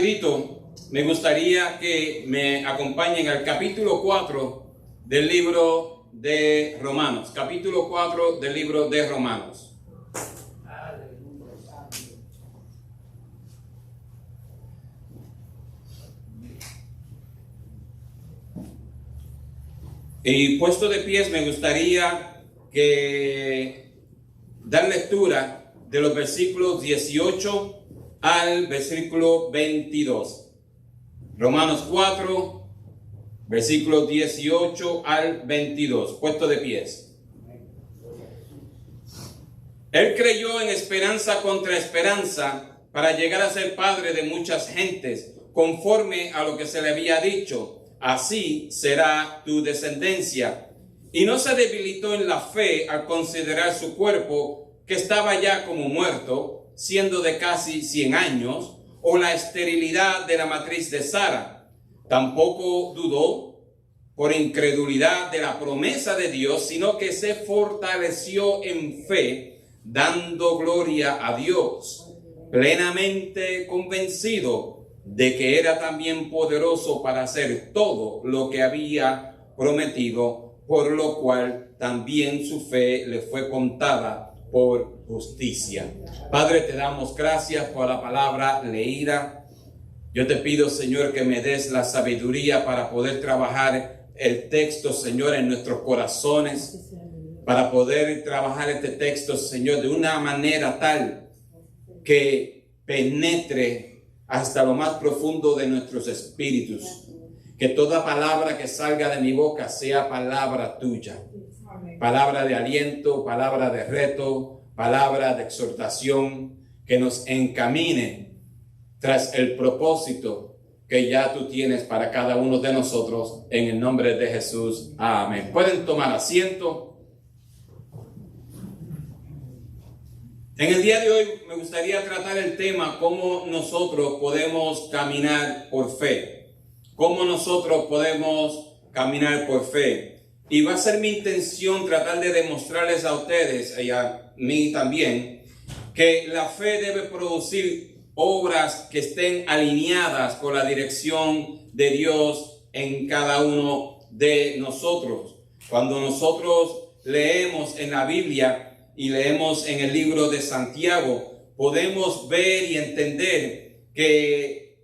rapidito, me gustaría que me acompañen al capítulo 4 del libro de Romanos. Capítulo 4 del libro de Romanos. Y puesto de pies, me gustaría dar lectura de los versículos 18 al versículo 22. Romanos 4, versículos 18 al 22. Puesto de pies. Él creyó en esperanza contra esperanza para llegar a ser padre de muchas gentes, conforme a lo que se le había dicho. Así será tu descendencia. Y no se debilitó en la fe al considerar su cuerpo, que estaba ya como muerto, siendo de casi 100 años, o la esterilidad de la matriz de Sara. Tampoco dudó por incredulidad de la promesa de Dios, sino que se fortaleció en fe, dando gloria a Dios, plenamente convencido de que era también poderoso para hacer todo lo que había prometido, por lo cual también su fe le fue contada por justicia. Padre, te damos gracias por la palabra leída. Yo te pido, Señor, que me des la sabiduría para poder trabajar el texto, Señor, en nuestros corazones, para poder trabajar este texto, Señor, de una manera tal que penetre hasta lo más profundo de nuestros espíritus. Que toda palabra que salga de mi boca sea palabra tuya. Palabra de aliento, palabra de reto, palabra de exhortación, que nos encamine tras el propósito que ya tú tienes para cada uno de nosotros, en el nombre de Jesús. Amén. Pueden tomar asiento. En el día de hoy me gustaría tratar el tema cómo nosotros podemos caminar por fe. Cómo nosotros podemos caminar por fe. Y va a ser mi intención tratar de demostrarles a ustedes y a mí también que la fe debe producir obras que estén alineadas con la dirección de Dios en cada uno de nosotros. Cuando nosotros leemos en la Biblia y leemos en el libro de Santiago, podemos ver y entender que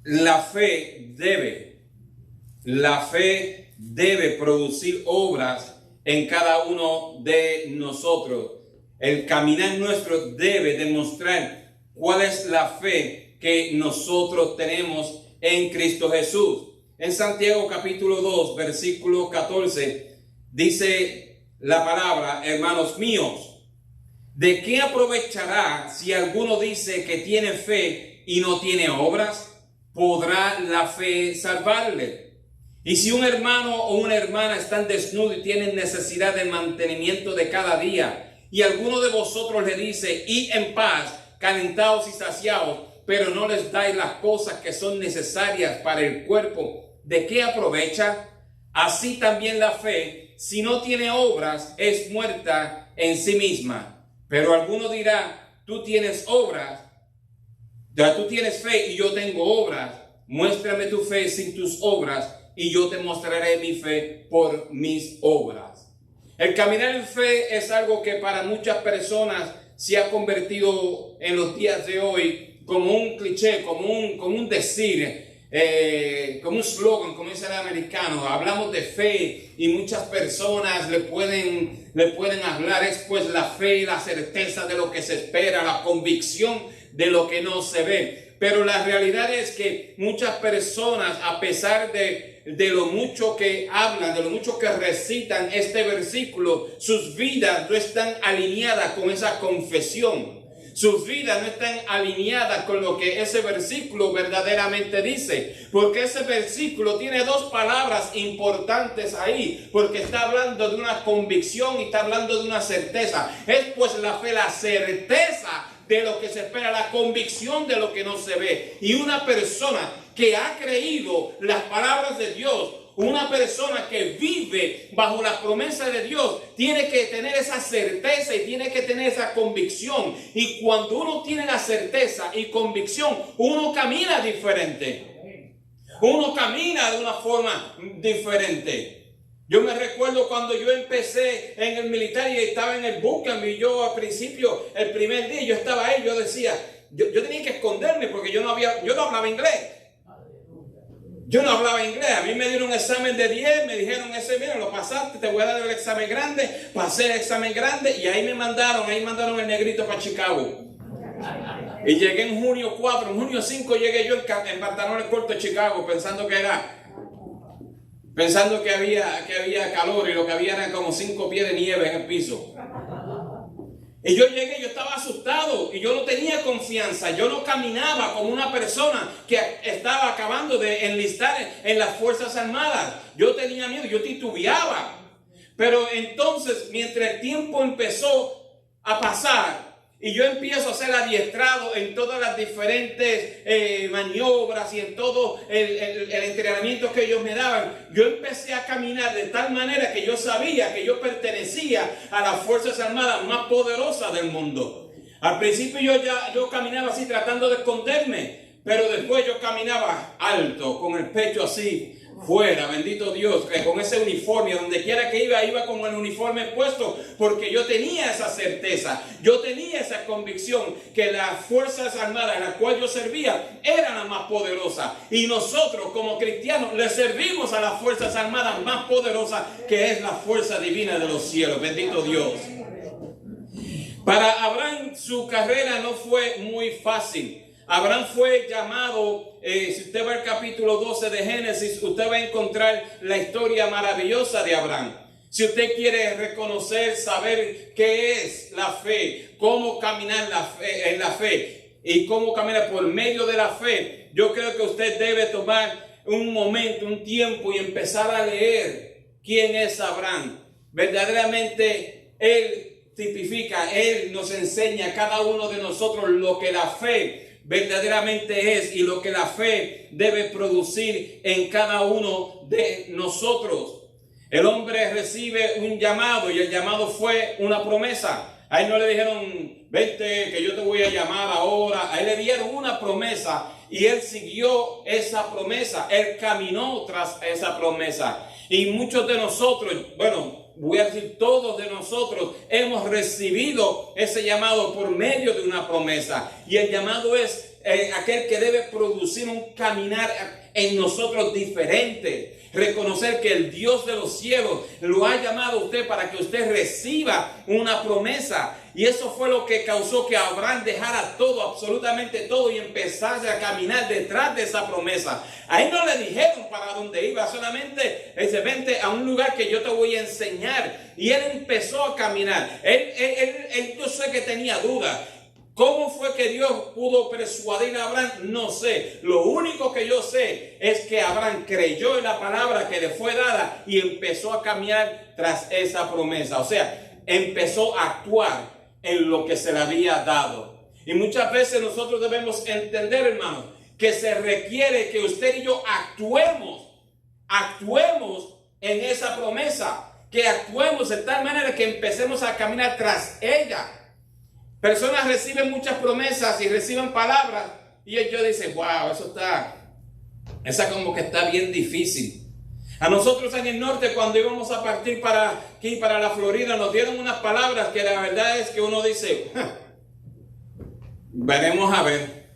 la fe debe producir obras en cada uno de nosotros. El caminar nuestro debe demostrar cuál es la fe que nosotros tenemos en Cristo Jesús. En Santiago capítulo 2, versículo 14, dice la palabra: hermanos míos, ¿de qué aprovechará si alguno dice que tiene fe y no tiene obras? ¿Podrá la fe salvarle? Y si un hermano o una hermana están desnudos y tienen necesidad del mantenimiento de cada día, y alguno de vosotros le dice: id en paz, calentados y saciados, pero no les dais las cosas que son necesarias para el cuerpo, ¿de qué aprovecha? Así también la fe, si no tiene obras, es muerta en sí misma. Pero alguno dirá: tú tienes obras, tú tienes fe y yo tengo obras. Muéstrame tu fe sin tus obras y yo te mostraré mi fe por mis obras. El caminar en fe es algo que para muchas personas se ha convertido en los días de hoy como un cliché, como un decir, como un slogan, como dice el americano. Hablamos de fe y muchas personas le pueden hablar. Es pues la fe y la certeza de lo que se espera, la convicción de lo que no se ve. Pero la realidad es que muchas personas, a pesar de lo mucho que hablan, de lo mucho que recitan este versículo, sus vidas no están alineadas con esa confesión. Sus vidas no están alineadas con lo que ese versículo verdaderamente dice. Porque ese versículo tiene dos palabras importantes ahí. Porque está hablando de una convicción y está hablando de una certeza. Es pues la fe, la certeza de lo que se espera, la convicción de lo que no se ve. Y una persona que ha creído las palabras de Dios, Una persona que vive bajo la promesa de Dios tiene que tener esa certeza y tiene que tener esa convicción. Y cuando uno tiene la certeza y convicción, uno camina diferente. Uno camina de una forma diferente. Yo me recuerdo cuando yo empecé en el militar y estaba en el bootcamp, y yo al principio, el primer día, yo estaba ahí, yo decía, yo tenía que esconderme porque yo no hablaba inglés. Yo no hablaba inglés. A mí me dieron un examen de 10, me dijeron, mira, lo pasaste, te voy a dar el examen grande. Pasé el examen grande y ahí mandaron el negrito para Chicago. Y llegué en junio 4, en junio 5 llegué yo en pantalones cortos de Chicago pensando que había calor y lo que había eran como 5 pies de nieve en el piso. Y yo llegué, yo estaba asustado y yo no tenía confianza. Yo no caminaba como una persona que estaba acabando de enlistar en las Fuerzas Armadas. Yo tenía miedo, yo titubeaba. Pero entonces, mientras el tiempo empezó a pasar y yo empiezo a ser adiestrado en todas las diferentes maniobras y en todo el entrenamiento que ellos me daban, yo empecé a caminar de tal manera que yo sabía que yo pertenecía a las Fuerzas Armadas más poderosas del mundo. Al principio yo caminaba así tratando de esconderme, pero después yo caminaba alto, con el pecho así fuera, bendito Dios, con ese uniforme, donde quiera que iba con el uniforme puesto, porque yo tenía esa certeza, yo tenía esa convicción que las Fuerzas Armadas en las cuales yo servía eran las más poderosas, y nosotros como cristianos le servimos a las Fuerzas Armadas más poderosas, que es la fuerza divina de los cielos, bendito Dios. Para Abraham su carrera no fue muy fácil. Abraham fue llamado, si usted va al capítulo 12 de Génesis, usted va a encontrar la historia maravillosa de Abraham. Si usted quiere reconocer, saber qué es la fe, cómo caminar en la fe y cómo caminar por medio de la fe, yo creo que usted debe tomar un momento, un tiempo y empezar a leer quién es Abraham. Verdaderamente él tipifica, él nos enseña a cada uno de nosotros lo que la fe verdaderamente es y lo que la fe debe producir en cada uno de nosotros. El hombre recibe un llamado y el llamado fue una promesa. A él no le dijeron, vente que yo te voy a llamar ahora. A él le dieron una promesa y él siguió esa promesa. Él caminó tras esa promesa. Y muchos de nosotros, voy a decir todos de nosotros, hemos recibido ese llamado por medio de una promesa. Y el llamado es aquel que debe producir un caminar en nosotros diferente. Reconocer que el Dios de los cielos lo ha llamado a usted para que usted reciba una promesa. Y eso fue lo que causó que Abraham dejara todo, absolutamente todo, y empezase a caminar detrás de esa promesa. A él no le dijeron para dónde iba, solamente dice, vente a un lugar que yo te voy a enseñar. Y él empezó a caminar. Él yo sé que tenía dudas. ¿Cómo fue que Dios pudo persuadir a Abraham? No sé. Lo único que yo sé es que Abraham creyó en la palabra que le fue dada y empezó a caminar tras esa promesa. O sea, empezó a actuar en lo que se le había dado. Y muchas veces nosotros debemos entender, hermanos, que se requiere que usted y yo actuemos en esa promesa, que actuemos de tal manera que empecemos a caminar tras ella. Personas reciben muchas promesas y reciben palabras y ellos dicen, wow, esa como que está bien difícil. A nosotros en el norte, cuando íbamos a partir para la Florida, nos dieron unas palabras que la verdad es que uno dice, veremos a ver.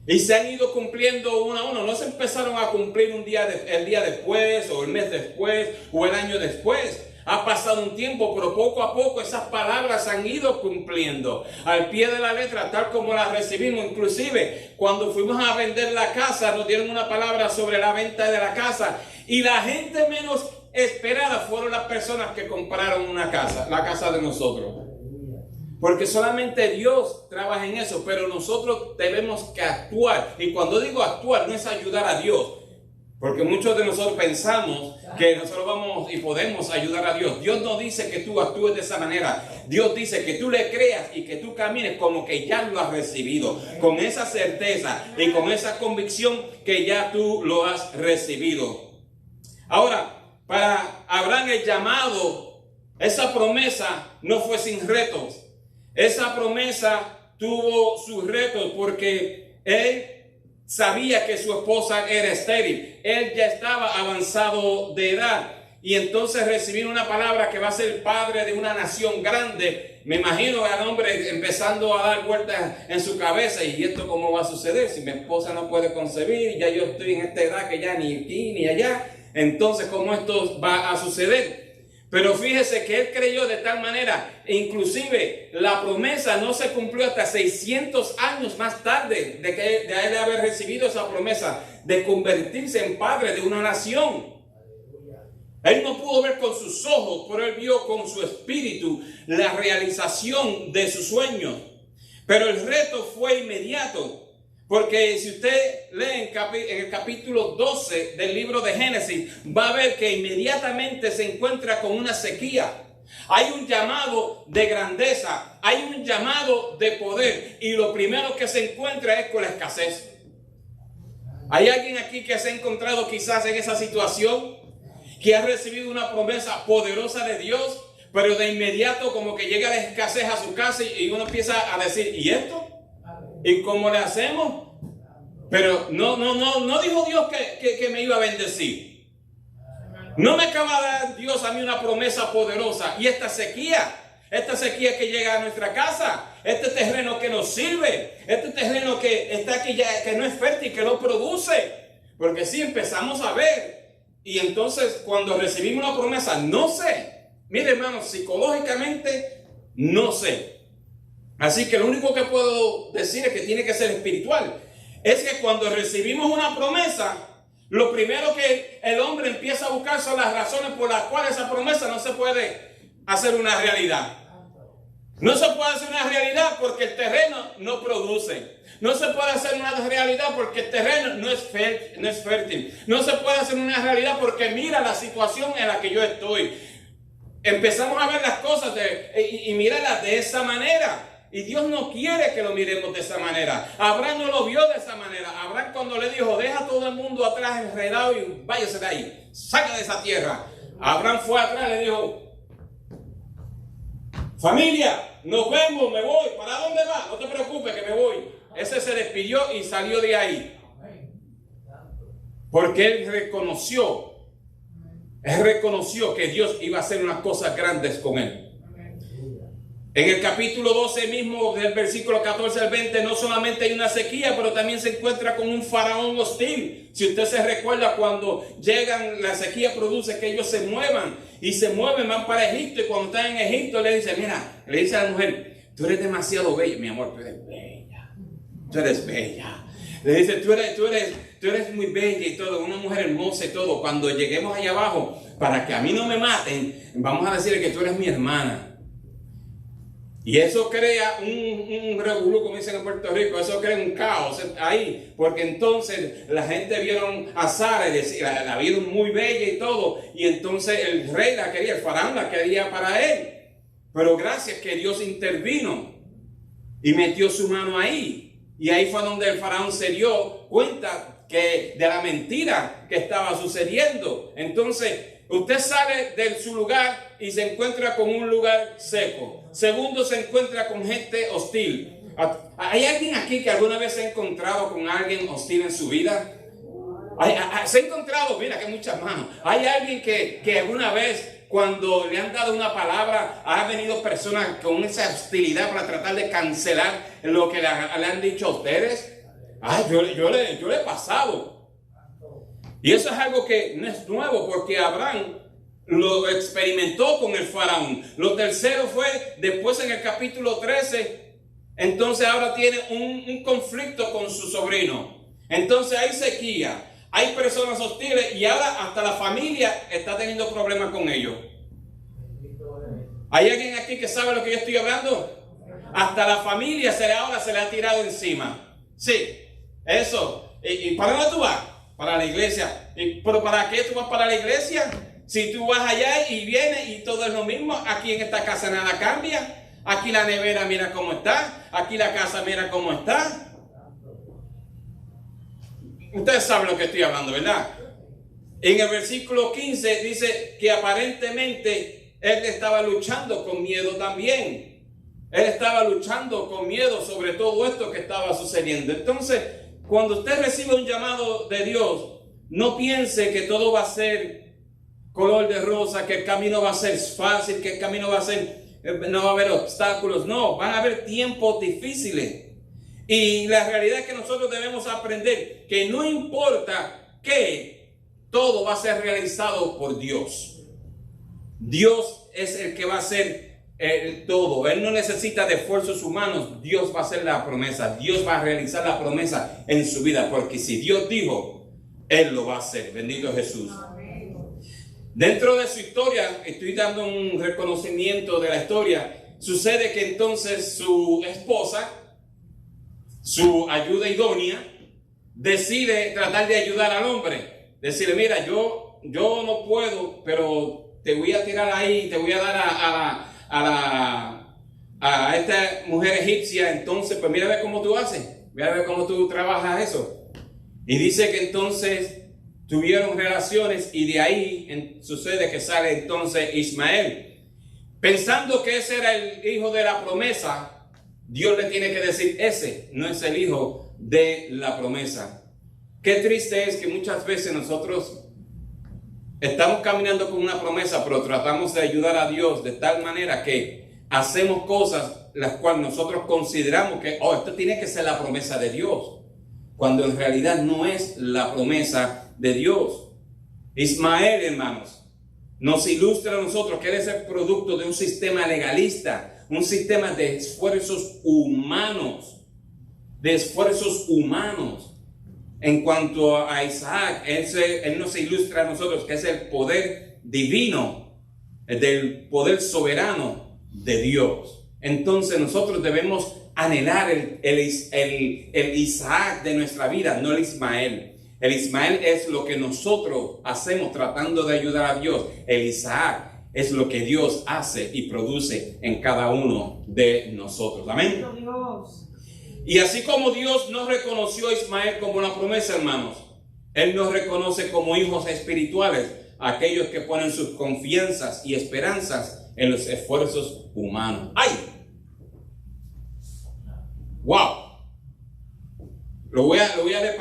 Y se han ido cumpliendo uno a uno. No se empezaron a cumplir el día después, o el mes después, o el año después. Ha pasado un tiempo, pero poco a poco esas palabras han ido cumpliendo al pie de la letra, tal como las recibimos. Inclusive, cuando fuimos a vender la casa, nos dieron una palabra sobre la venta de la casa. Y la gente menos esperada fueron las personas que compraron una casa, la casa de nosotros. Porque solamente Dios trabaja en eso, pero nosotros tenemos que actuar. Y cuando digo actuar, no es ayudar a Dios. Porque muchos de nosotros pensamos que nosotros vamos y podemos ayudar a Dios. Dios no dice que tú actúes de esa manera. Dios dice que tú le creas y que tú camines como que ya lo has recibido. Con esa certeza y con esa convicción que ya tú lo has recibido. Ahora, para Abraham el llamado, esa promesa no fue sin retos. Esa promesa tuvo sus retos porque él sabía que su esposa era estéril. Él ya estaba avanzado de edad. Y entonces recibir una palabra que va a ser padre de una nación grande. Me imagino al hombre empezando a dar vueltas en su cabeza. ¿Y esto cómo va a suceder? Si mi esposa no puede concebir, ya yo estoy en esta edad que ya ni aquí ni allá. Entonces, ¿cómo esto va a suceder? Pero fíjese que él creyó de tal manera, e inclusive la promesa no se cumplió hasta 600 años más tarde de él haber recibido esa promesa de convertirse en padre de una nación. Él no pudo ver con sus ojos, pero él vio con su espíritu la realización de sus sueños. Pero el reto fue inmediato. Porque si usted lee en el capítulo 12 del libro de Génesis, va a ver que inmediatamente se encuentra con una sequía. Hay un llamado de grandeza, hay un llamado de poder, y lo primero que se encuentra es con la escasez. ¿Hay alguien aquí que se ha encontrado quizás en esa situación? Que ha recibido una promesa poderosa de Dios, pero de inmediato como que llega la escasez a su casa y uno empieza a decir, ¿y esto? ¿Y cómo le hacemos? Pero no dijo Dios que me iba a bendecir. No me acaba de dar Dios a mí una promesa poderosa. Y esta sequía que llega a nuestra casa, este terreno que nos sirve, este terreno que está aquí ya, que no es fértil, que no produce. Porque si empezamos a ver, y entonces cuando recibimos una promesa, no sé. Mire, hermano, psicológicamente, no sé. Así que lo único que puedo decir es que tiene que ser espiritual. Es que cuando recibimos una promesa, lo primero que el hombre empieza a buscar son las razones por las cuales esa promesa no se puede hacer una realidad. No se puede hacer una realidad porque el terreno no produce. No se puede hacer una realidad porque el terreno no es fértil. No se puede hacer una realidad porque mira la situación en la que yo estoy. Empezamos a ver las cosas y mírala de esa manera. Y Dios no quiere que lo miremos de esa manera. Abraham no lo vio de esa manera. Abraham cuando le dijo, deja a todo el mundo atrás enredado y váyase de ahí. Salga de esa tierra. Abraham fue atrás y le dijo, familia, nos vemos, me voy. ¿Para dónde va? No te preocupes que me voy. Ese se despidió y salió de ahí. Porque él reconoció que Dios iba a hacer unas cosas grandes con él. En el capítulo 12 mismo, del versículo 14 al 20, no solamente hay una sequía, pero también se encuentra con un faraón hostil. Si usted se recuerda, cuando llegan, la sequía produce que ellos se muevan, y se mueven, van para Egipto, y cuando están en Egipto le dice, mira, le dice a la mujer, tú eres demasiado bella, mi amor, tú eres bella, tú eres bella. Le dice, tú eres muy bella y todo, una mujer hermosa y todo. Cuando lleguemos allá abajo, para que a mí no me maten, vamos a decirle que tú eres mi hermana. Y eso crea un revolú, como dicen en Puerto Rico, eso crea un caos ahí, porque entonces la gente vieron a Sara y decía, la vieron muy bella y todo, y entonces el rey la quería, el faraón la quería para él. Pero gracias que Dios intervino y metió su mano ahí, y ahí fue donde el faraón se dio cuenta de la mentira que estaba sucediendo. Entonces usted sale de su lugar y se encuentra con un lugar seco. Segundo, se encuentra con gente hostil. ¿Hay alguien aquí que alguna vez se ha encontrado con alguien hostil en su vida? Se ha encontrado, mira que hay muchas manos. ¿Hay alguien que alguna vez, cuando le han dado una palabra, ha venido personas con esa hostilidad para tratar de cancelar lo que le han dicho a ustedes? Yo le he pasado. Y eso es algo que no es nuevo, porque Abraham lo experimentó con el faraón. Lo tercero fue después en el capítulo 13. Entonces ahora tiene un conflicto con su sobrino. Entonces hay sequía, hay personas hostiles, y ahora hasta la familia está teniendo problemas con ellos. ¿Hay alguien aquí que sabe lo que yo estoy hablando? Hasta la familia ahora se le ha tirado encima. Sí, eso. ¿Y para dónde tú vas? Para la iglesia. ¿Pero para qué tú vas para la iglesia? Si tú vas allá y vienes y todo es lo mismo, aquí en esta casa nada cambia. Aquí la nevera mira cómo está, aquí la casa mira cómo está. Ustedes saben lo que estoy hablando, ¿verdad? En el versículo 15 dice que aparentemente él estaba luchando con miedo también. Él estaba luchando con miedo sobre todo esto que estaba sucediendo. Entonces, cuando usted recibe un llamado de Dios, no piense que todo va a ser color de rosa, que el camino va a ser fácil, que el camino va a ser, no va a haber obstáculos. No, van a haber tiempos difíciles. Y la realidad es que nosotros debemos aprender que no importa que todo va a ser realizado por Dios. Dios es el que va a hacer el todo. Él no necesita de esfuerzos humanos. Dios va a hacer la promesa. Dios va a realizar la promesa en su vida. Porque si Dios dijo, Él lo va a hacer. Bendito Jesús. Dentro de su historia, estoy dando un reconocimiento de la historia. Sucede que entonces su esposa, su ayuda idónea, decide tratar de ayudar al hombre. Decirle, mira, yo no puedo, pero te voy a tirar ahí, te voy a dar a esta mujer egipcia. Entonces, pues mira a ver cómo tú haces, mira a ver cómo tú trabajas eso. Y dice que entonces tuvieron relaciones y de ahí sucede que sale entonces Ismael. Pensando que ese era el hijo de la promesa, Dios le tiene que decir, ese no es el hijo de la promesa. Qué triste es que muchas veces nosotros estamos caminando con una promesa, pero tratamos de ayudar a Dios de tal manera que hacemos cosas las cuales nosotros consideramos que, esto tiene que ser la promesa de Dios, cuando en realidad no es la promesa de Dios. Ismael, hermanos, nos ilustra a nosotros que él es el producto de un sistema legalista, un sistema de esfuerzos humanos, En cuanto a Isaac, él nos ilustra a nosotros que es el poder divino, del poder soberano de Dios. Entonces nosotros debemos anhelar el Isaac de nuestra vida, no el Ismael. El Ismael es lo que nosotros hacemos tratando de ayudar a Dios. El Isaac es lo que Dios hace y produce en cada uno de nosotros. Amén. Y así como Dios no reconoció a Ismael como una promesa, hermanos, Él nos reconoce como hijos espirituales, aquellos que ponen sus confianzas y esperanzas en los esfuerzos humanos. ¡Ay! ¡Wow! Lo voy a leer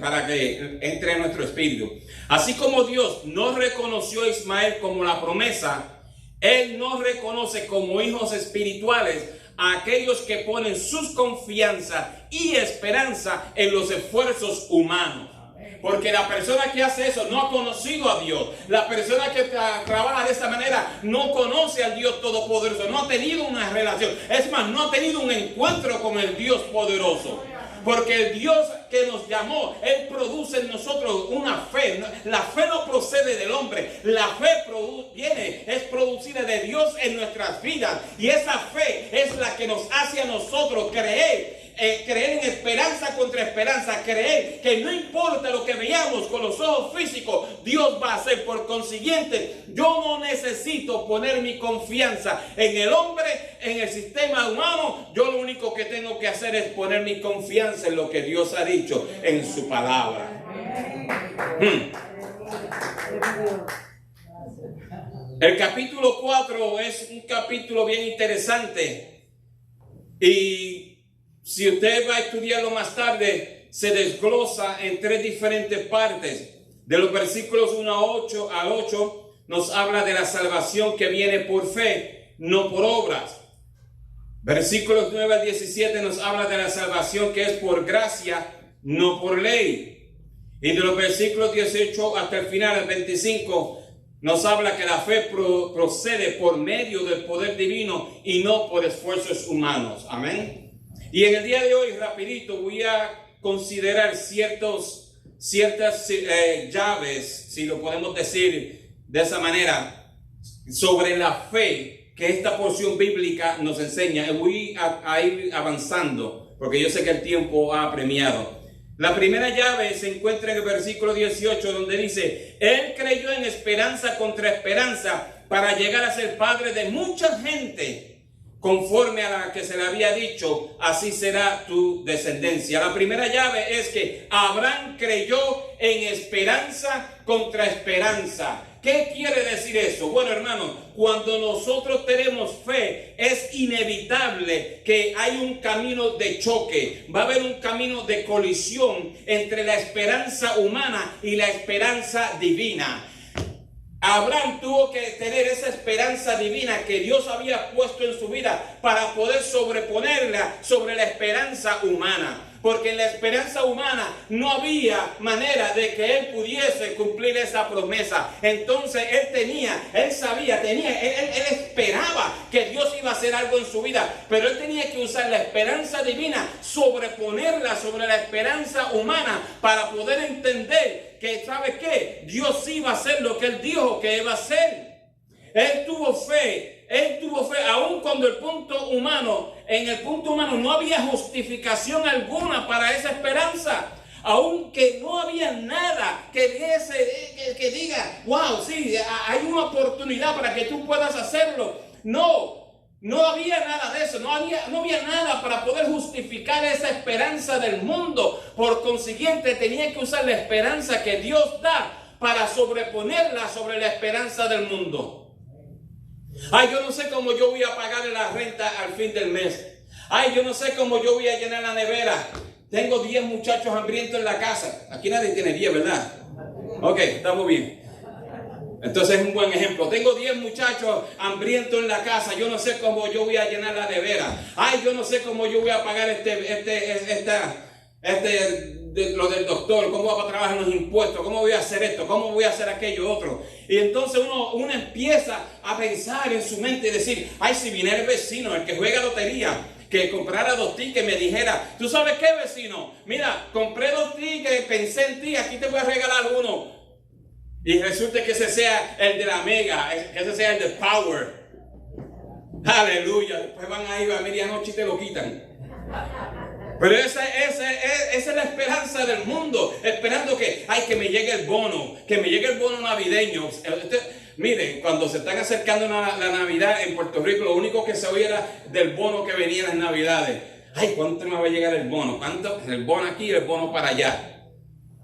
para que entre en nuestro espíritu. Así como Dios no reconoció a Ismael como la promesa, Él nos reconoce como hijos espirituales a aquellos que ponen sus confianzas y esperanza en los esfuerzos humanos. Porque la persona que hace eso no ha conocido a Dios. La persona que trabaja de esta manera no conoce al Dios Todopoderoso. No ha tenido una relación. Es más, no ha tenido un encuentro con el Dios poderoso. Porque el Dios que nos llamó, Él produce en nosotros una fe. La fe no procede del hombre. La fe es producida de Dios en nuestras vidas. Y esa fe es la que nos hace a nosotros creer en esperanza contra esperanza, creer que no importa lo que veamos con los ojos físicos, Dios va a hacer. Por consiguiente, yo no necesito poner mi confianza en el hombre, en el sistema humano. Yo lo único que tengo que hacer es poner mi confianza en lo que Dios ha dicho en su palabra. El capítulo 4 es un capítulo bien interesante, y si usted va a estudiarlo más tarde, se desglosa en 3 diferentes partes. De los versículos 1 al 8 nos habla de la salvación que viene por fe, no por obras. Versículos 9 al 17 nos habla de la salvación que es por gracia, no por ley. Y de los versículos 18 hasta el final, el 25, nos habla que la fe procede por medio del poder divino y no por esfuerzos humanos. Amén. Y en el día de hoy, rapidito, voy a considerar ciertas llaves, si lo podemos decir de esa manera, sobre la fe que esta porción bíblica nos enseña. Y voy a ir avanzando, porque yo sé que el tiempo ha apremiado. La primera llave se encuentra en el versículo 18, donde dice: Él creyó en esperanza contra esperanza para llegar a ser padre de mucha gente. conforme a la que se le había dicho, así será tu descendencia. La primera llave es que Abraham creyó en esperanza contra esperanza. ¿Qué quiere decir eso? Bueno, hermanos, cuando nosotros tenemos fe, es inevitable que hay un camino de choque. Va a haber un camino de colisión entre la esperanza humana y la esperanza divina. Abraham tuvo que tener esa esperanza divina que Dios había puesto en su vida para poder sobreponerla sobre la esperanza humana. Porque en la esperanza humana no había manera de que él pudiese cumplir esa promesa. Entonces él esperaba que Dios iba a hacer algo en su vida, pero él tenía que usar la esperanza divina, sobreponerla sobre la esperanza humana para poder entender que, ¿sabe qué? Dios iba a hacer lo que él dijo que iba a hacer. Él tuvo fe, aun cuando en el punto humano no había justificación alguna para esa esperanza. Aunque no había nada que diga, wow, sí, hay una oportunidad para que tú puedas hacerlo. No había nada de eso, no había nada para poder justificar esa esperanza del mundo. Por consiguiente, tenía que usar la esperanza que Dios da para sobreponerla sobre la esperanza del mundo. Ay, yo no sé cómo yo voy a pagar la renta al fin del mes. Ay, yo no sé cómo yo voy a llenar la nevera. Tengo 10 muchachos hambrientos en la casa. Aquí nadie tiene 10, ¿verdad? Ok, estamos bien. Entonces es un buen ejemplo. Tengo 10 muchachos hambrientos en la casa. Yo no sé cómo yo voy a llenar la nevera. Ay, yo no sé cómo yo voy a pagar lo del doctor, cómo voy a trabajar en los impuestos, cómo voy a hacer esto, cómo voy a hacer aquello otro. Y entonces uno empieza a pensar en su mente y decir, ay, si viniera el vecino, el que juega lotería, que comprara 2 tickets, me dijera, ¿tú sabes qué, vecino? Mira, compré 2 tickets, pensé en ti, aquí te voy a regalar uno. Y resulta que ese sea el de la Mega, que ese sea el de Power. Aleluya. Después van ahí a medianoche y te lo quitan. Pero esa es la esperanza del mundo, esperando que me llegue el bono, navideño. Miren, cuando se están acercando la Navidad en Puerto Rico, lo único que se oía era del bono que venía en las Navidades. Ay, ¿cuánto me va a llegar el bono? ¿Cuánto? El bono aquí y el bono para allá.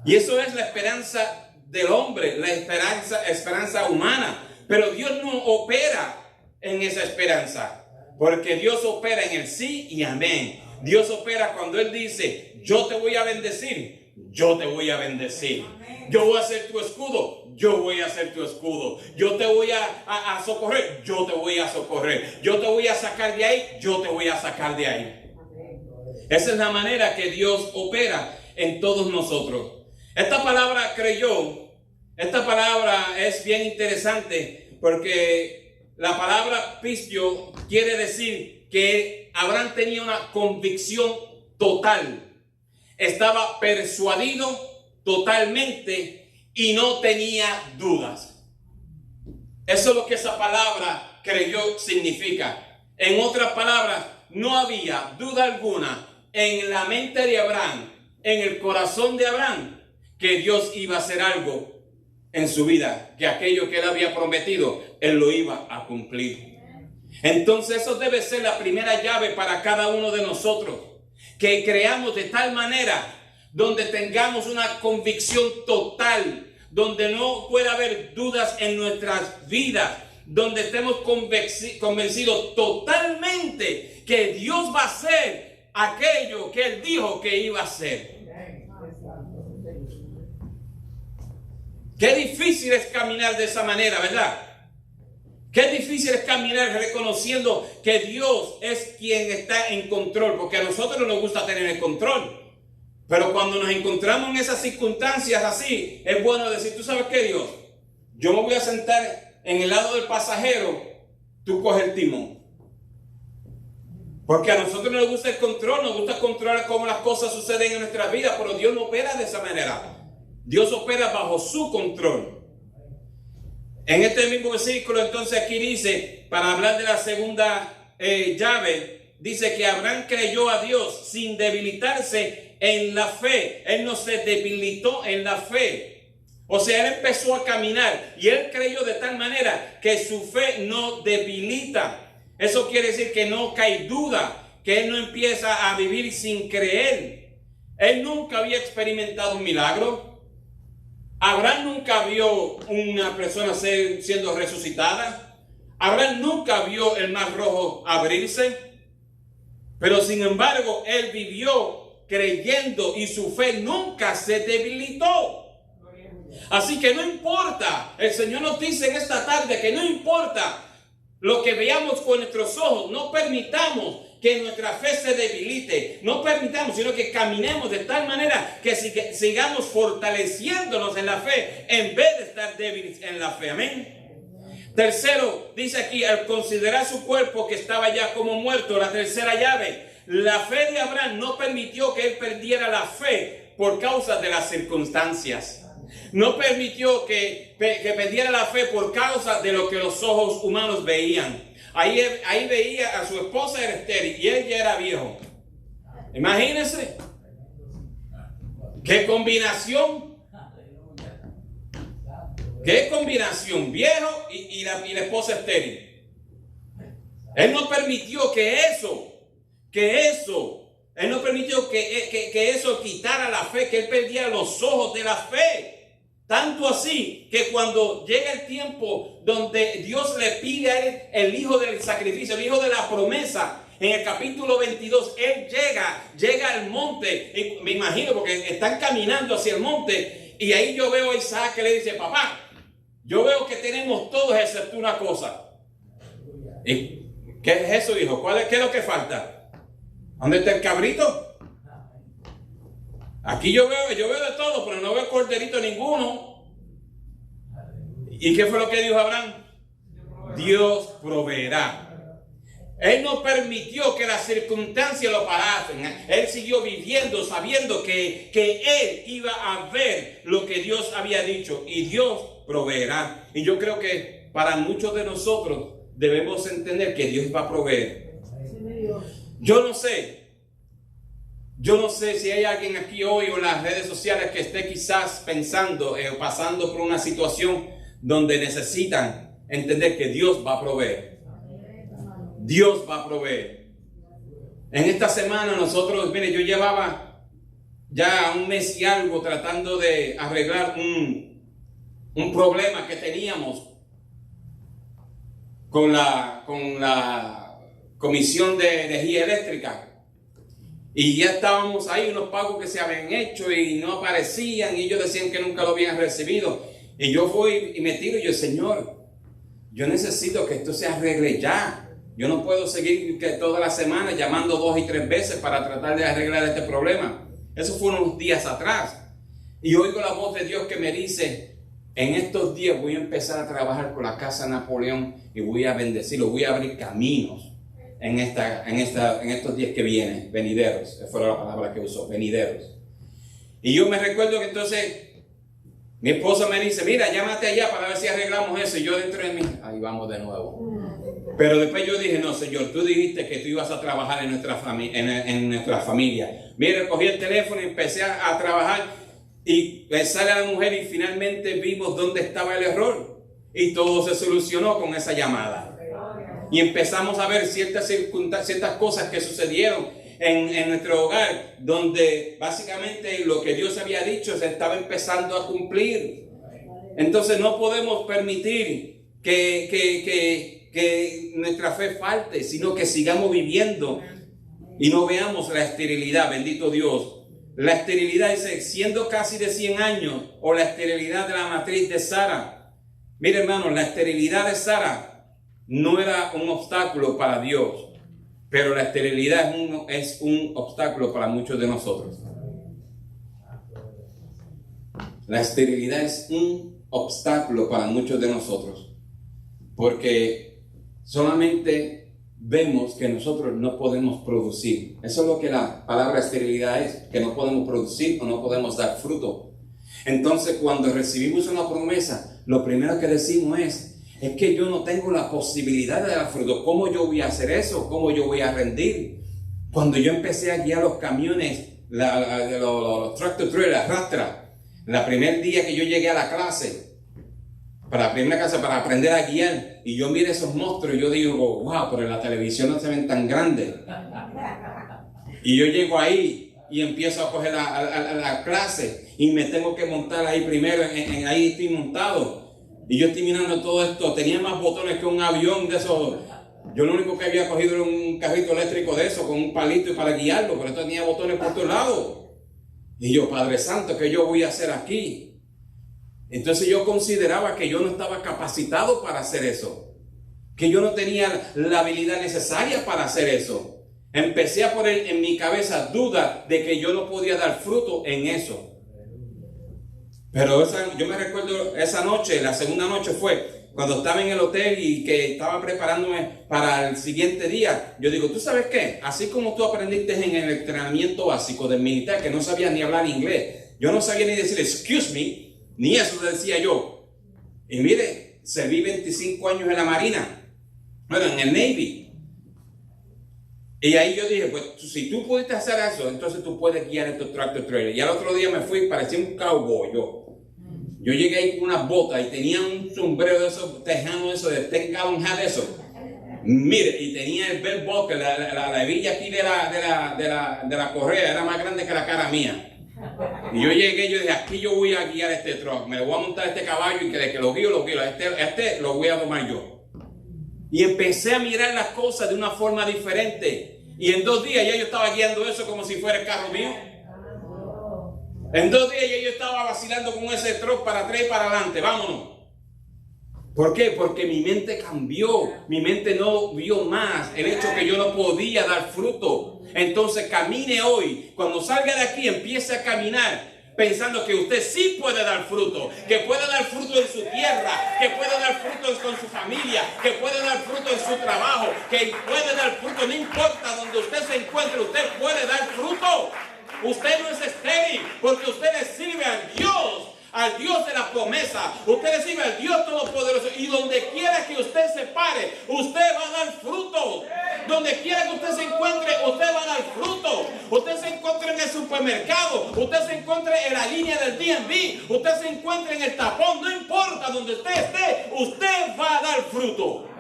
Y eso es la esperanza del hombre, la esperanza humana. Pero Dios no opera en esa esperanza, porque Dios opera en el sí y amén. Dios opera cuando Él dice, yo te voy a bendecir, yo te voy a bendecir. Yo voy a ser tu escudo, yo voy a ser tu escudo. Yo te voy a socorrer, yo te voy a socorrer. Yo te voy a sacar de ahí, yo te voy a sacar de ahí. Esa es la manera que Dios opera en todos nosotros. Esta palabra creyó, esta palabra es bien interesante porque la palabra pistio quiere decir que Abraham tenía una convicción total. Estaba persuadido totalmente y no tenía dudas. Eso es lo que esa palabra creyó significa. En otras palabras, no había duda alguna en la mente de Abraham, en el corazón de Abraham, que Dios iba a hacer algo en su vida, que aquello que Él había prometido, Él lo iba a cumplir. Entonces eso debe ser la primera llave para cada uno de nosotros, que creamos de tal manera donde tengamos una convicción total, donde no pueda haber dudas en nuestras vidas, donde estemos convencidos totalmente que Dios va a hacer aquello que Él dijo que iba a hacer. Qué difícil es caminar de esa manera, ¿verdad? Qué difícil es caminar reconociendo que Dios es quien está en control, porque a nosotros no nos gusta tener el control. Pero cuando nos encontramos en esas circunstancias así, es bueno decir, ¿tú sabes qué, Dios? Yo me voy a sentar en el lado del pasajero, tú coges el timón. Porque a nosotros nos gusta el control, nos gusta controlar cómo las cosas suceden en nuestras vidas, pero Dios no opera de esa manera. Dios opera bajo su control. En este mismo versículo, entonces aquí dice, para hablar de la segunda llave, dice que Abraham creyó a Dios sin debilitarse en la fe. Él no se debilitó en la fe. O sea, él empezó a caminar y él creyó de tal manera que su fe no debilita. Eso quiere decir que no cae duda, que él no empieza a vivir sin creer. Él nunca había experimentado un milagro. Abraham nunca vio una persona siendo resucitada. Abraham nunca vio el mar rojo abrirse. Pero sin embargo, él vivió creyendo y su fe nunca se debilitó. Así que no importa, el Señor nos dice en esta tarde que no importa lo que veamos con nuestros ojos, no permitamos que nuestra fe se debilite, no permitamos, sino que caminemos de tal manera que sigamos fortaleciéndonos en la fe en vez de estar débiles en la fe. Amén. Tercero, dice aquí, al considerar su cuerpo que estaba ya como muerto, la tercera llave, la fe de Abraham no permitió que él perdiera la fe por causa de las circunstancias. No permitió que perdiera la fe por causa de lo que los ojos humanos veían. Ahí veía a su esposa era estéril y él ya era viejo. Imagínense. ¡Qué combinación! ¡Qué combinación! Viejo y la esposa estéril. Él no permitió él no permitió que eso quitara la fe, que él perdiera los ojos de la fe. Tanto así que cuando llega el tiempo donde Dios le pide a él el hijo del sacrificio, el hijo de la promesa, en el capítulo 22, él llega al monte, y me imagino porque están caminando hacia el monte, y ahí yo veo a Isaac que le dice, papá, yo veo que tenemos todos excepto una cosa. ¿Y qué es eso, hijo? ¿Qué es lo que falta? ¿Dónde está el cabrito? Aquí yo veo de todo, pero no veo corderito ninguno. ¿Y qué fue lo que dijo Abraham? Dios proveerá. Él no permitió que las circunstancias lo parasen. Él siguió viviendo sabiendo que él iba a ver lo que Dios había dicho. Y Dios proveerá. Y yo creo que para muchos de nosotros debemos entender que Dios va a proveer. Yo no sé si hay alguien aquí hoy o en las redes sociales que esté quizás pensando o pasando por una situación donde necesitan entender que Dios va a proveer. Dios va a proveer. En esta semana nosotros, mire, yo llevaba ya un mes y algo tratando de arreglar un problema que teníamos con la Comisión de Energía Eléctrica. Y ya estábamos ahí, unos pagos que se habían hecho y no aparecían, y ellos decían que nunca lo habían recibido. Y yo fui y me tiro y yo, Señor, yo necesito que esto se arregle ya. Yo no puedo seguir toda la semana llamando 2 y 3 veces para tratar de arreglar este problema. Eso fue unos días atrás. Y oigo la voz de Dios que me dice, en estos días voy a empezar a trabajar con la Casa Napoleón y voy a bendecirlo, voy a abrir caminos. En estos días que vienen, venideros, esa fue la palabra que usó, venideros. Y yo me recuerdo que entonces mi esposa me dice, mira, llámate allá para ver si arreglamos eso. Y yo dentro de mí, ahí vamos de nuevo. Pero después yo dije, no, Señor, tú dijiste que tú ibas a trabajar en nuestra familia. Mira, cogí el teléfono y empecé a trabajar y sale a la mujer y finalmente vimos dónde estaba el error. Y todo se solucionó con esa llamada. Y empezamos a ver ciertas cosas que sucedieron en nuestro hogar, donde básicamente lo que Dios había dicho se estaba empezando a cumplir. Entonces no podemos permitir que nuestra fe falte, sino que sigamos viviendo y no veamos la esterilidad. Bendito Dios. La esterilidad es siendo casi de 100 años, o la esterilidad de la matriz de Sara. Mire, hermano, la esterilidad de Sara no era un obstáculo para Dios, pero la esterilidad es un obstáculo para muchos de nosotros. La esterilidad es un obstáculo para muchos de nosotros, porque solamente vemos que nosotros no podemos producir. Eso es lo que la palabra esterilidad es, que no podemos producir o no podemos dar fruto. Entonces, cuando recibimos una promesa, lo primero que decimos es que yo no tengo la posibilidad de dar fruto. ¿Cómo yo voy a hacer eso? ¿Cómo yo voy a rendir? Cuando yo empecé a guiar los camiones, los tractor trailers, rastra, el primer día que yo llegué a la clase, para abrir una casa, para aprender a guiar. Y yo miro esos monstruos y yo digo, wow, pero en la televisión no se ven tan grandes. Y yo llego ahí y empiezo a coger la clase y me tengo que montar ahí primero, ahí estoy montado. Y yo estoy mirando todo esto, tenía más botones que un avión de esos. Yo lo único que había cogido era un carrito eléctrico de eso, con un palito y para guiarlo, pero esto tenía botones por todos lados. Y yo, Padre Santo, ¿qué yo voy a hacer aquí? Entonces yo consideraba que yo no estaba capacitado para hacer eso, que yo no tenía la habilidad necesaria para hacer eso. Empecé a poner en mi cabeza duda de que yo no podía dar fruto en eso. Pero yo me recuerdo esa noche, la segunda noche fue cuando estaba en el hotel y que estaba preparándome para el siguiente día. Yo digo, ¿tú sabes qué? Así como tú aprendiste en el entrenamiento básico del militar, que no sabía ni hablar inglés, yo no sabía ni decir excuse me, ni eso decía yo. Y mire, serví 25 años en la Marina, bueno, en el Navy. Y ahí yo dije, pues si tú pudiste hacer eso, entonces tú puedes guiar estos tractor trailers. Y al otro día me fui, parecía un cowboy yo llegué ahí con unas botas y tenía un sombrero de esos, tejano eso, de 10 gallon hat de eso. Mire, y tenía el belt buckle, la hebilla aquí de la correa, era más grande que la cara mía. Y yo llegué, yo dije, aquí yo voy a guiar este truck, me lo voy a montar este caballo y que lo guío, este lo voy a tomar yo. Y empecé a mirar las cosas de una forma diferente. Y en 2 días ya yo estaba guiando eso como si fuera el carro mío. En 2 días ya yo estaba vacilando con ese truck para atrás y para adelante. Vámonos. ¿Por qué? Porque mi mente cambió. Mi mente no vio más el hecho que yo no podía dar fruto. Entonces camine hoy. Cuando salga de aquí, empiece a caminar pensando que usted sí puede dar fruto, que puede dar fruto en su tierra, que puede dar fruto con su familia, que puede dar fruto en su trabajo, que puede dar fruto, no importa donde usted se encuentre, usted puede dar fruto. Usted no es estéril porque usted le sirve al Dios de la promesa. Usted le sirve al Dios Todopoderoso. Y donde quiera que usted se pare, usted va a dar fruto. Donde quiera que usted se encuentre, usted va a dar fruto. Usted se encuentre en el supermercado, usted se encuentre en la línea del DMV, usted se encuentre en el tapón, no importa donde usted esté, usted va a dar fruto.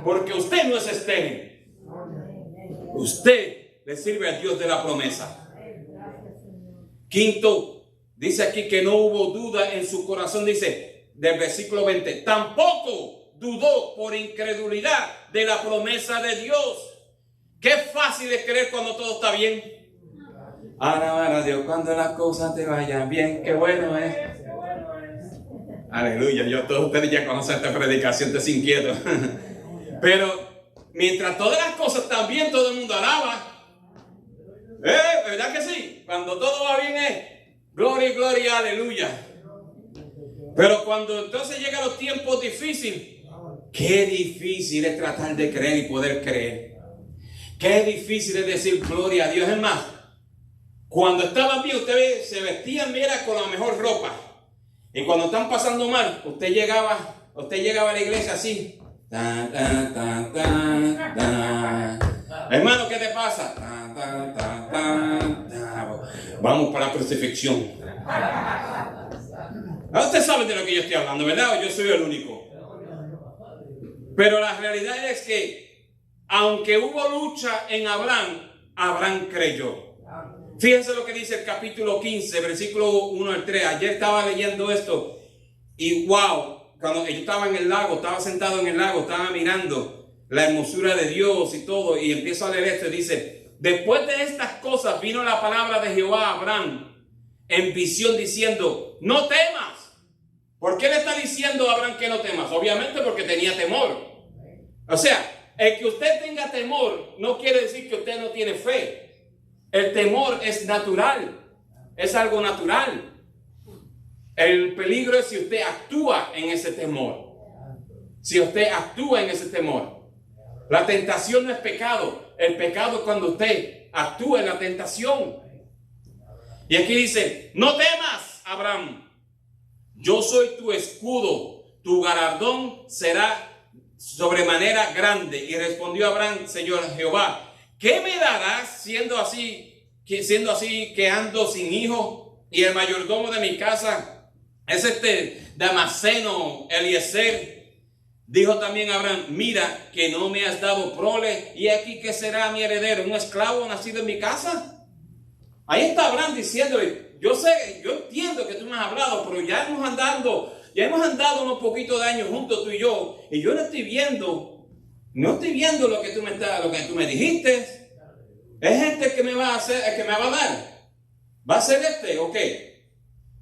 Porque usted no es estéril. Usted le sirve al Dios de la promesa. Quinto, dice aquí que no hubo duda en su corazón, dice del versículo 20, tampoco dudó por incredulidad de la promesa de Dios. Qué fácil es creer cuando todo está bien. Alabar a Dios cuando las cosas te vayan bien, qué bueno es. Aleluya, todos ustedes ya conocen esta predicación, te inquieto. Pero mientras todas las cosas están bien, todo el mundo alaba. ¿Verdad que sí? Cuando todo va bien es gloria, gloria, aleluya. Pero cuando entonces llegan los tiempos difíciles, qué difícil es tratar de creer y poder creer. Qué difícil es decir gloria a Dios. Es más, cuando estaban bien, ustedes se vestían, mira, con la mejor ropa. Y cuando están pasando mal, usted llegaba a la iglesia así. Hermano, ¿qué te pasa? Vamos para la crucifixión. Usted sabe de lo que yo estoy hablando, ¿verdad? O yo soy el único. Pero la realidad es que, aunque hubo lucha en Abraham, Abraham creyó. Fíjense lo que dice el capítulo 15, versículo 1 al 3. Ayer estaba leyendo esto y wow, cuando yo estaba en el lago, estaba sentado en el lago, estaba mirando la hermosura de Dios y todo, y empiezo a leer esto y dice, después de estas cosas vino la palabra de Jehová a Abraham en visión diciendo, no temas. ¿Por qué le está diciendo a Abraham que no temas? Obviamente porque tenía temor. O sea, el que usted tenga temor no quiere decir que usted no tiene fe. El temor es natural, es algo natural. El peligro es si usted actúa en ese temor. Si usted actúa en ese temor. La tentación no es pecado. El pecado es cuando usted actúa en la tentación. Y aquí dice, no temas, Abraham. Yo soy tu escudo. Tu galardón será sobremanera grande. Y respondió Abraham, Señor Jehová, ¿qué me darás siendo así que ando sin hijo y el mayordomo de mi casa Damaseno Eliezer dijo también a Abraham: mira que no me has dado prole, y aquí que será mi heredero, un esclavo nacido en mi casa. Ahí está Abraham diciéndole: yo sé, yo entiendo que tú me has hablado, pero ya hemos andado unos poquitos de años juntos tú y yo no estoy viendo lo que tú me dijiste. Es este que me va a hacer, el que me va a dar. ¿Va a ser este? Ok.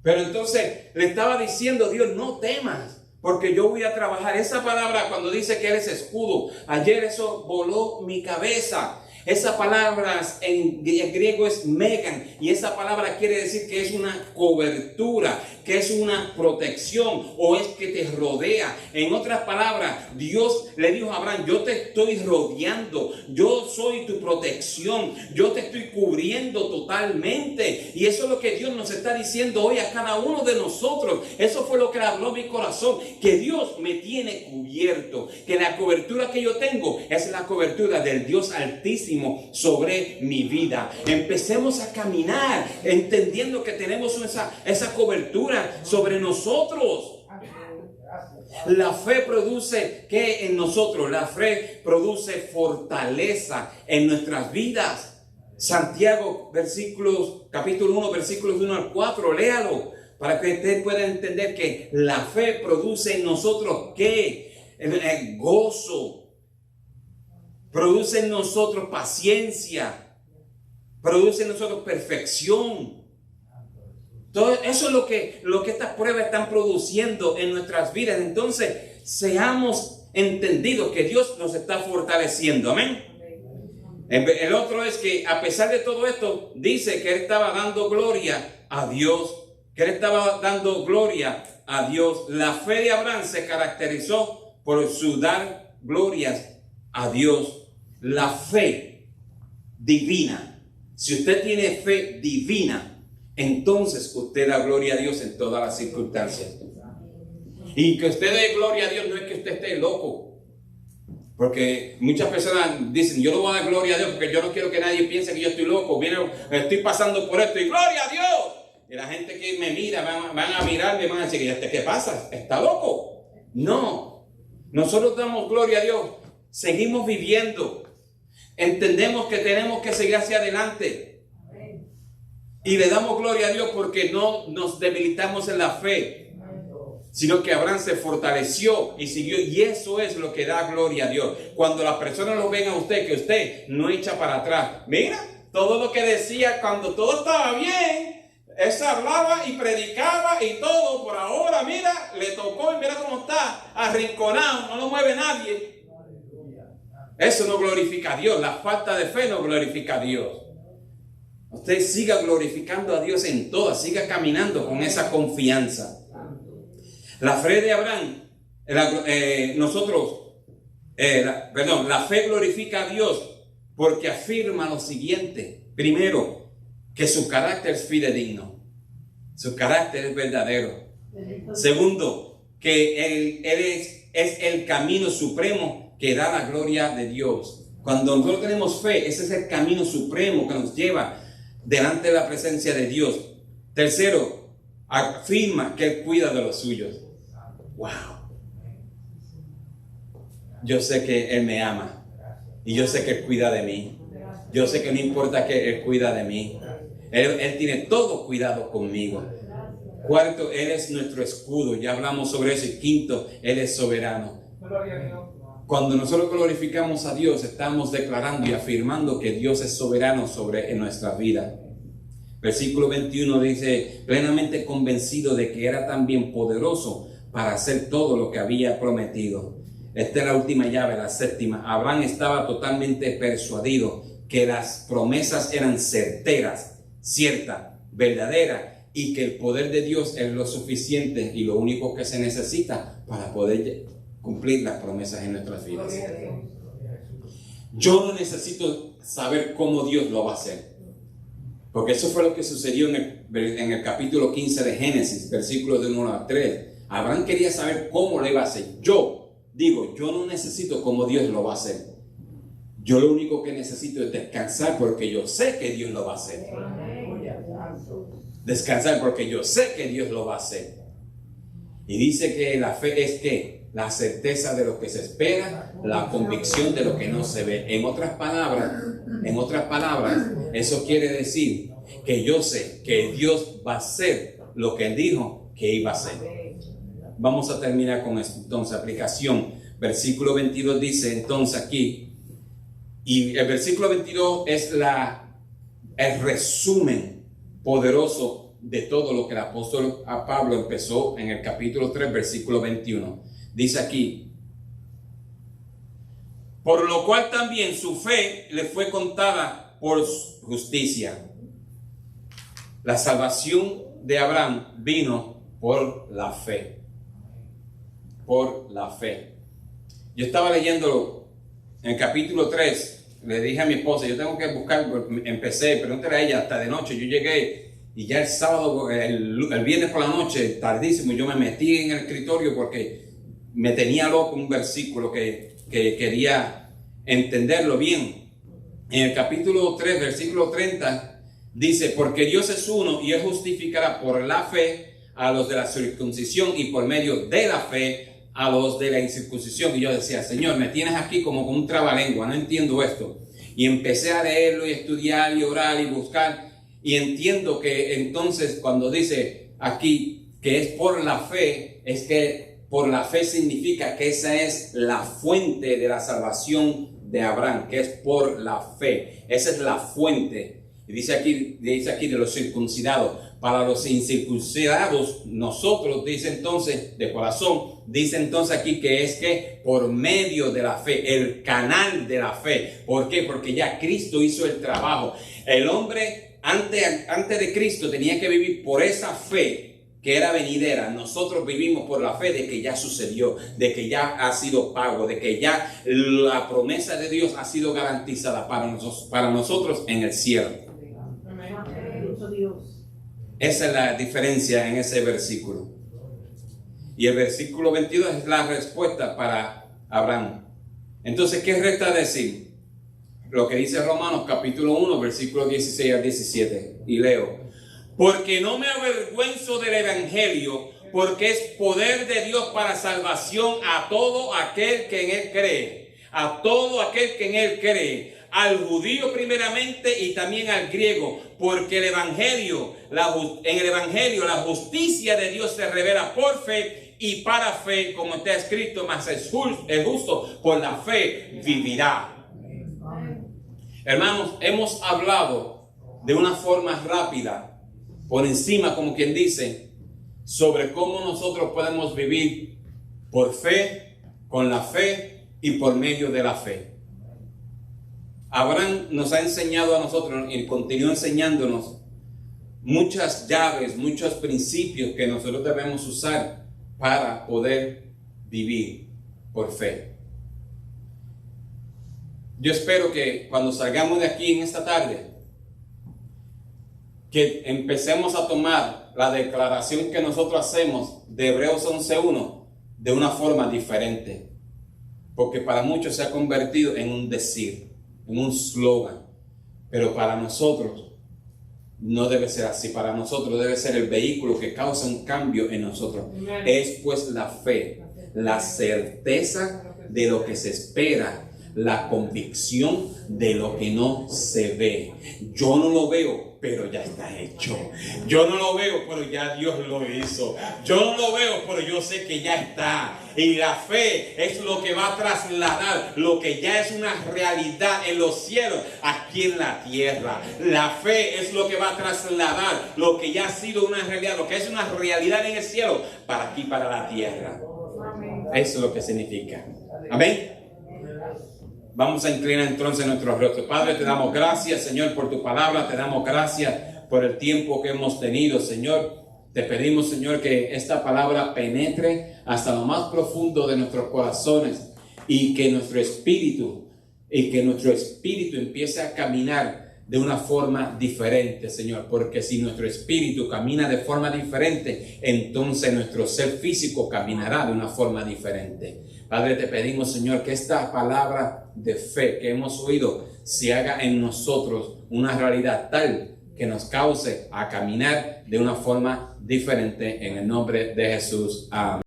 Pero entonces le estaba diciendo Dios: no temas, porque yo voy a trabajar. Esa palabra, cuando dice que eres escudo, ayer eso voló mi cabeza. Esa palabra en griego es megan, y esa palabra quiere decir que es una cobertura, que es una protección, o es que te rodea. En otras palabras, Dios le dijo a Abraham: yo te estoy rodeando, yo soy tu protección, yo te estoy cubriendo totalmente. Y eso es lo que Dios nos está diciendo hoy a cada uno de nosotros. Eso fue lo que le habló mi corazón, que Dios me tiene cubierto, que la cobertura que yo tengo es la cobertura del Dios Altísimo sobre mi vida. Empecemos a caminar entendiendo que tenemos esa cobertura sobre nosotros. La fe produce ¿qué en nosotros? La fe produce fortaleza en nuestras vidas. Santiago, capítulo 1, versículos 1 al 4, léalo para que usted pueda entender que la fe produce en nosotros ¿qué? El gozo. Produce en nosotros paciencia, produce en nosotros perfección. Todo eso es lo que estas pruebas están produciendo en nuestras vidas. Entonces, seamos entendidos que Dios nos está fortaleciendo. Amén. El otro es que a pesar de todo esto, dice que él estaba dando gloria a Dios. Que él estaba dando gloria a Dios. La fe de Abraham se caracterizó por su dar glorias a Dios. La fe divina. Si usted tiene fe divina, entonces usted da gloria a Dios en todas las circunstancias. Y que usted dé gloria a Dios no es que usted esté loco. Porque muchas personas dicen: yo no voy a dar gloria a Dios porque yo no quiero que nadie piense que yo estoy loco. Estoy pasando por esto y gloria a Dios. Y la gente que me mira van a mirarme y van a decir: ¿qué pasa? ¿Está loco? No. Nosotros damos gloria a Dios. Seguimos viviendo. Entendemos que tenemos que seguir hacia adelante. Y le damos gloria a Dios porque no nos debilitamos en la fe, sino que Abraham se fortaleció y siguió. Y eso es lo que da gloria a Dios. Cuando las personas lo ven a usted, que usted no echa para atrás. Mira, todo lo que decía cuando todo estaba bien, él se hablaba y predicaba y todo. Por ahora, mira, le tocó y mira cómo está, arrinconado, no lo mueve nadie. Eso no glorifica a Dios. La falta de fe no glorifica a Dios. Usted siga glorificando a Dios en todas. Siga caminando con esa confianza. La fe de Abraham, la fe glorifica a Dios porque afirma lo siguiente. Primero, que su carácter es fidedigno. Su carácter es verdadero. Segundo, que Él es el camino supremo que da la gloria de Dios. Cuando nosotros tenemos fe, ese es el camino supremo que nos lleva delante de la presencia de Dios. Tercero, afirma que Él cuida de los suyos. Wow. Yo sé que Él me ama y yo sé que Él cuida de mí. Yo sé que no importa que Él cuida de mí. Él tiene todo cuidado conmigo. Cuarto, Él es nuestro escudo. Ya hablamos sobre eso. Y quinto, Él es soberano. Cuando nosotros glorificamos a Dios, estamos declarando y afirmando que Dios es soberano en nuestra vida. Versículo 21 dice: plenamente convencido de que era también poderoso para hacer todo lo que había prometido. Esta es la última llave, la séptima. Abraham estaba totalmente persuadido que las promesas eran certeras, ciertas, verdaderas, y que el poder de Dios es lo suficiente y lo único que se necesita para poder cumplir las promesas en nuestras vidas. Yo no necesito saber cómo Dios lo va a hacer, porque eso fue lo que sucedió en el capítulo 15 de Génesis, versículos de 1 a 3. Abraham quería saber cómo lo iba a hacer. Yo no necesito cómo Dios lo va a hacer. Yo lo único que necesito es descansar porque yo sé que Dios lo va a hacer. Descansar porque yo sé que Dios lo va a hacer. Y dice que la fe es que la certeza de lo que se espera, la convicción de lo que no se ve. En otras palabras, eso quiere decir que yo sé que Dios va a hacer lo que Él dijo que iba a hacer. Vamos a terminar con esto. Entonces, aplicación. Versículo 22 dice entonces aquí, y el versículo 22 es el resumen poderoso de todo lo que el apóstol Pablo empezó en el capítulo 3, versículo 21. Dice aquí, por lo cual también su fe le fue contada por justicia. La salvación de Abraham vino por la fe. Por la fe. Yo estaba leyéndolo en el capítulo 3. Le dije a mi esposa, yo tengo que buscar, empecé, pregúntale a ella, hasta de noche. Yo llegué y ya el sábado, el viernes por la noche, tardísimo, yo me metí en el escritorio porque me tenía loco un versículo que quería entenderlo bien. En el capítulo 3, versículo 30, dice, porque Dios es uno y Él justificará por la fe a los de la circuncisión y por medio de la fe a los de la incircuncisión. Y yo decía, Señor, me tienes aquí como con un trabalengua, no entiendo esto. Y empecé a leerlo y estudiar y orar y buscar. Y entiendo que entonces cuando dice aquí que es por la fe, es que por la fe significa que esa es la fuente de la salvación de Abraham, que es por la fe. Esa es la fuente. Y dice aquí de los circuncidados. Para los incircuncidados, nosotros, dice entonces, de corazón, dice entonces aquí que es que por medio de la fe, el canal de la fe. ¿Por qué? Porque ya Cristo hizo el trabajo. El hombre antes de Cristo tenía que vivir por esa fe que era venidera. Nosotros vivimos por la fe de que ya sucedió, de que ya ha sido pago, de que ya la promesa de Dios ha sido garantizada para nosotros en el cielo. Esa es la diferencia en ese versículo. Y el versículo 22 es la respuesta para Abraham. Entonces, ¿qué resta decir? Lo que dice Romanos capítulo 1, versículo 16 al 17. Y leo. Porque no me avergüenzo del evangelio, porque es poder de Dios para salvación a todo aquel que en él cree. A todo aquel que en él cree. Al judío primeramente y también al griego, porque en el evangelio la justicia de Dios se revela por fe y para fe, como está escrito, mas el justo por la fe vivirá. Hermanos, hemos hablado de una forma rápida, por encima, como quien dice, sobre cómo nosotros podemos vivir por fe, con la fe y por medio de la fe. Abraham nos ha enseñado a nosotros y continúa enseñándonos muchas llaves, muchos principios que nosotros debemos usar para poder vivir por fe. Yo espero que cuando salgamos de aquí en esta tarde, que empecemos a tomar la declaración que nosotros hacemos de Hebreos 11:1 de una forma diferente. Porque para muchos se ha convertido en un decir, en un slogan, pero para nosotros no debe ser así. Para nosotros debe ser el vehículo que causa un cambio en nosotros. Es pues la fe, la certeza de lo que se espera, la convicción de lo que no se ve. Yo no lo veo, pero ya está hecho. Yo no lo veo, pero ya Dios lo hizo. Yo no lo veo, pero yo sé que ya está. Y la fe es lo que va a trasladar lo que ya es una realidad en los cielos, aquí en la tierra. La fe es lo que va a trasladar lo que ya ha sido una realidad, lo que es una realidad en el cielo, para aquí, para la tierra. Eso es lo que significa. Amén. Vamos a inclinar entonces nuestros rostros. Padre, te damos gracias, Señor, por tu palabra. Te damos gracias por el tiempo que hemos tenido, Señor. Te pedimos, Señor, que esta palabra penetre hasta lo más profundo de nuestros corazones y que nuestro espíritu empiece a caminar de una forma diferente, Señor. Porque si nuestro espíritu camina de forma diferente, entonces nuestro ser físico caminará de una forma diferente. Padre, te pedimos, Señor, que esta palabra de fe que hemos oído se haga en nosotros una realidad tal que nos cause a caminar de una forma diferente en el nombre de Jesús. Amén.